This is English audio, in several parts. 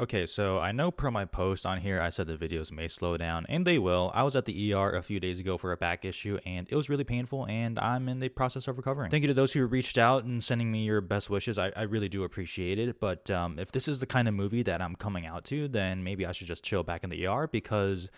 Okay, so I know per my post on here, I said the videos may slow down, and they will. I was at the ER a few days ago for a back issue, and it was really painful, and I'm in the process of recovering. Thank you to those who reached out and sending me your best wishes. I really do appreciate it, but if this is the kind of movie that I'm coming out to, then maybe I should just chill back in the ER because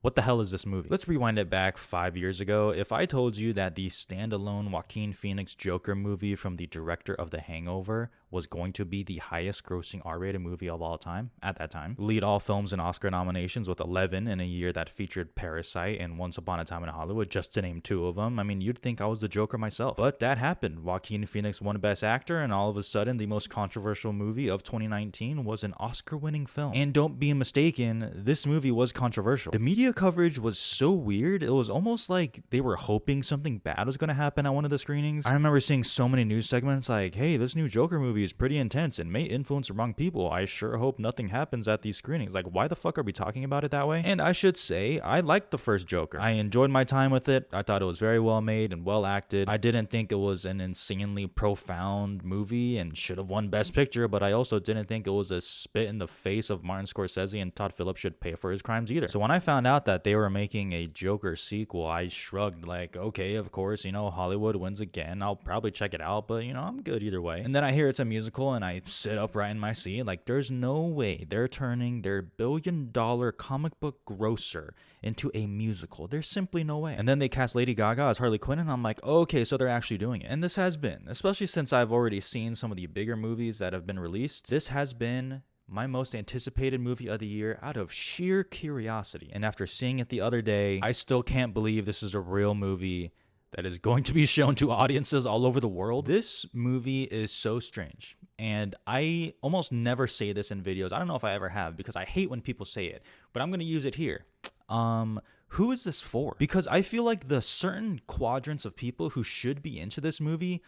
what the hell is this movie? Let's rewind it back 5 years ago. If I told you that the standalone Joaquin Phoenix Joker movie from the director of The Hangover was going to be the highest grossing R-rated movie of all time at that time, lead all films and Oscar nominations with 11 in a year that featured Parasite and Once Upon a Time in Hollywood, just to name two of them, I mean, you'd think I was the Joker myself. But that happened. Joaquin Phoenix won Best Actor, and all of a sudden, the most controversial movie of 2019 was an Oscar-winning film. And don't be mistaken, this movie was controversial. The media coverage was so weird, it was almost like they were hoping something bad was going to happen at one of the screenings. I remember seeing so many news segments like, hey, this new Joker movie is pretty intense and may influence the wrong people. I sure hope nothing happens at these screenings. Like, why the fuck are we talking about it that way? And I should say, I liked the first Joker. I enjoyed my time with it. I thought it was very well made and well acted. I didn't think it was an insanely profound movie and should have won Best Picture, but I also didn't think it was a spit in the face of Martin Scorsese and Todd Phillips should pay for his crimes either. So when I found out that they were making a Joker sequel, I shrugged like, okay, of course, Hollywood wins again. I'll probably check it out, but I'm good either way. And then I hear it's a musical and I sit upright in my seat like, there's no way they're turning their billion-dollar comic book grosser into a musical. There's simply no way. And then they cast Lady Gaga as Harley Quinn, and I'm like, okay, so they're actually doing it. And this has been, especially since I've already seen some of the bigger movies that have been released, this has been my most anticipated movie of the year out of sheer curiosity. And after seeing it the other day, I still can't believe this is a real movie that is going to be shown to audiences all over the world. This movie is so strange. And I almost never say this in videos. I don't know if I ever have because I hate when people say it, but I'm going to use it here. Who is this for? Because I feel like the certain quadrants of people who should be into this movie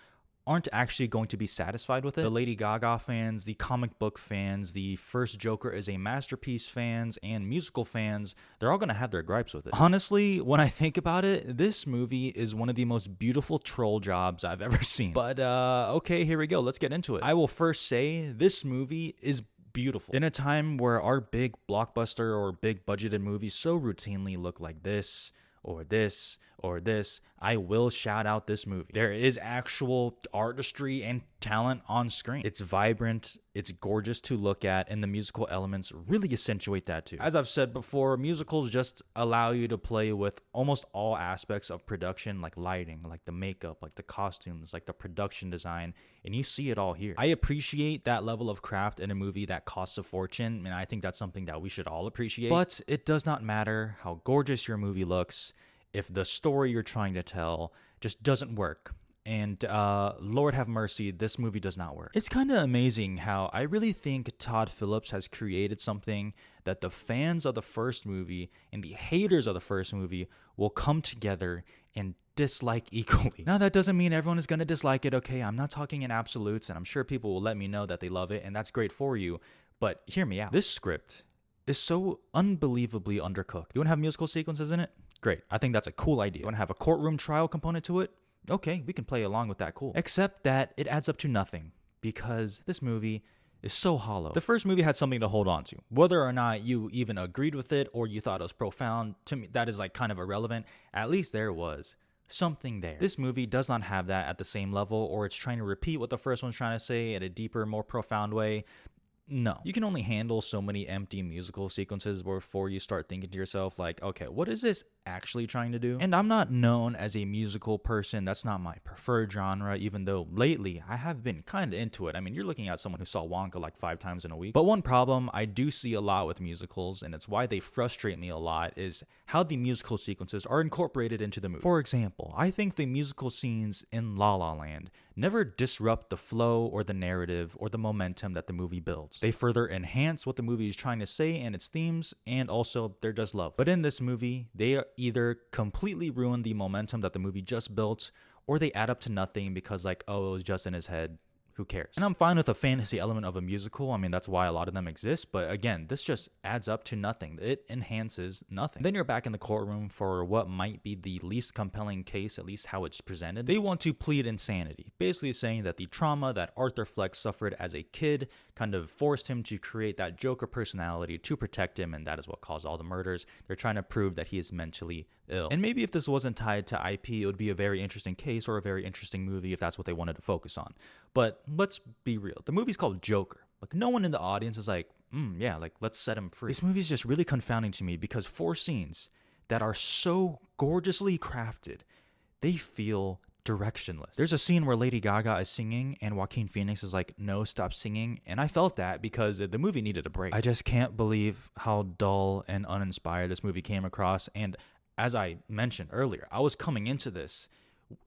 aren't actually going to be satisfied with it. The Lady Gaga fans, the comic book fans, the first Joker is a masterpiece fans, and musical fans, they're all going to have their gripes with it. Honestly, when I think about it, this movie is one of the most beautiful troll jobs I've ever seen. But okay, here we go. Let's get into it. I will first say this movie is beautiful. In a time where our big blockbuster or big budgeted movies so routinely look like this, or this, or this, I will shout out this movie. There is actual artistry and talent on screen. It's vibrant, it's gorgeous to look at, and the musical elements really accentuate that too. As I've said before, musicals just allow you to play with almost all aspects of production, like lighting, like the makeup, like the costumes, like the production design, and you see it all here. I appreciate that level of craft in a movie that costs a fortune, and I think that's something that we should all appreciate. But it does not matter how gorgeous your movie looks if the story you're trying to tell just doesn't work. And Lord have mercy, this movie does not work. It's kind of amazing how I really think Todd Phillips has created something that the fans of the first movie and the haters of the first movie will come together and dislike equally. Now, that doesn't mean everyone is going to dislike it, okay? I'm not talking in absolutes, and I'm sure people will let me know that they love it, and that's great for you. But hear me out. This script is so unbelievably undercooked. You want to have musical sequences in it? Great. I think that's a cool idea. You want to have a courtroom trial component to it? Okay, we can play along with that, cool. Except that it adds up to nothing because this movie is so hollow. The first movie had something to hold on to. Whether or not you even agreed with it or you thought it was profound, to me, that is like kind of irrelevant. At least there was something there. This movie does not have that at the same level, or it's trying to repeat what the first one's trying to say at a deeper, more profound way. No. You can only handle so many empty musical sequences before you start thinking to yourself like, okay, what is this actually trying to do? And I'm not known as a musical person. That's not my preferred genre, even though lately I have been kind of into it. I mean, you're looking at someone who saw Wonka like 5 times in a week. But one problem I do see a lot with musicals, and it's why they frustrate me a lot, is how the musical sequences are incorporated into the movie. For example, I think the musical scenes in La La Land never disrupt the flow or the narrative or the momentum that the movie builds. They further enhance what the movie is trying to say and its themes, and also they're just love. But in this movie, they either completely ruin the momentum that the movie just built, or they add up to nothing because like, oh, it was just in his head. who cares? And I'm fine with a fantasy element of a musical. I mean, that's why a lot of them exist. But again, this just adds up to nothing. It enhances nothing. Then you're back in the courtroom for what might be the least compelling case, at least how it's presented. They want to plead insanity, basically saying that the trauma that Arthur Fleck suffered as a kid kind of forced him to create that Joker personality to protect him, and that is what caused all the murders. They're trying to prove that he is mentally ill. And maybe if this wasn't tied to IP, it would be a very interesting case or a very interesting movie if that's what they wanted to focus on. But let's be real. The movie's called Joker. Like, no one in the audience is like, yeah, like, let's set him free. This movie is just really confounding to me because 4 scenes that are so gorgeously crafted, they feel directionless. There's a scene where Lady Gaga is singing and Joaquin Phoenix is like, no, stop singing. And I felt that because the movie needed a break. I just can't believe how dull and uninspired this movie came across. And as I mentioned earlier, I was coming into this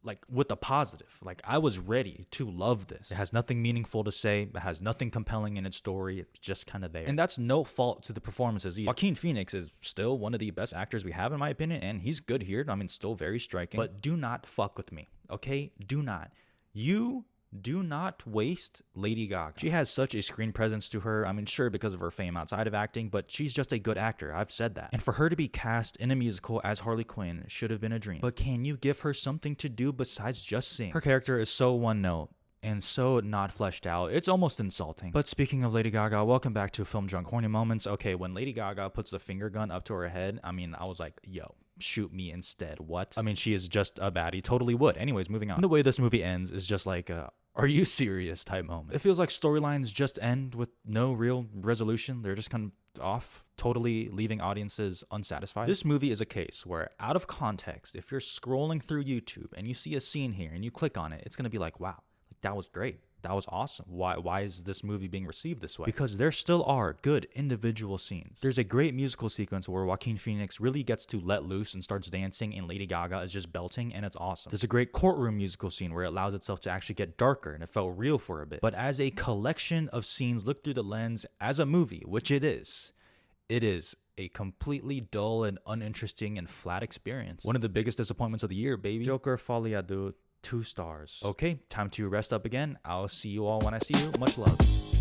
like with a positive. Like, I was ready to love this. It has nothing meaningful to say. It has nothing compelling in its story. It's just kind of there. And that's no fault to the performances either. Joaquin Phoenix is still one of the best actors we have, in my opinion, and he's good here. I mean, still very striking. But do not fuck with me, okay? Do not. You do not waste Lady Gaga. She has such a screen presence to her. I mean, sure, because of her fame outside of acting, but she's just a good actor. I've said that. And for her to be cast in a musical as Harley Quinn should have been a dream. But can you give her something to do besides just sing? Her character is so one note and so not fleshed out. It's almost insulting. But speaking of Lady Gaga, welcome back to Film Drunk Horny Moments. Okay, when Lady Gaga puts the finger gun up to her head, I mean, I was like, yo, shoot me instead. What? I mean, she is just a baddie. Totally would. Anyways, moving on. And the way this movie ends is just like are you serious type moment. It feels like storylines just end with no real resolution. They're just kind of off, totally leaving audiences unsatisfied. This movie is a case where, out of context, if you're scrolling through YouTube and you see a scene here and you click on it, it's going to be like, wow, like, that was great. That was awesome. Why is this movie being received this way? Because there still are good individual scenes. There's a great musical sequence where Joaquin Phoenix really gets to let loose and starts dancing, and Lady Gaga is just belting, and it's awesome. There's a great courtroom musical scene where it allows itself to actually get darker, and it felt real for a bit. But as a collection of scenes looked through the lens as a movie, which it is a completely dull and uninteresting and flat experience. One of the biggest disappointments of the year, baby. Joker FOLIE 2 stars. Okay, time to rest up again. I'll see you all when I see you. Much love.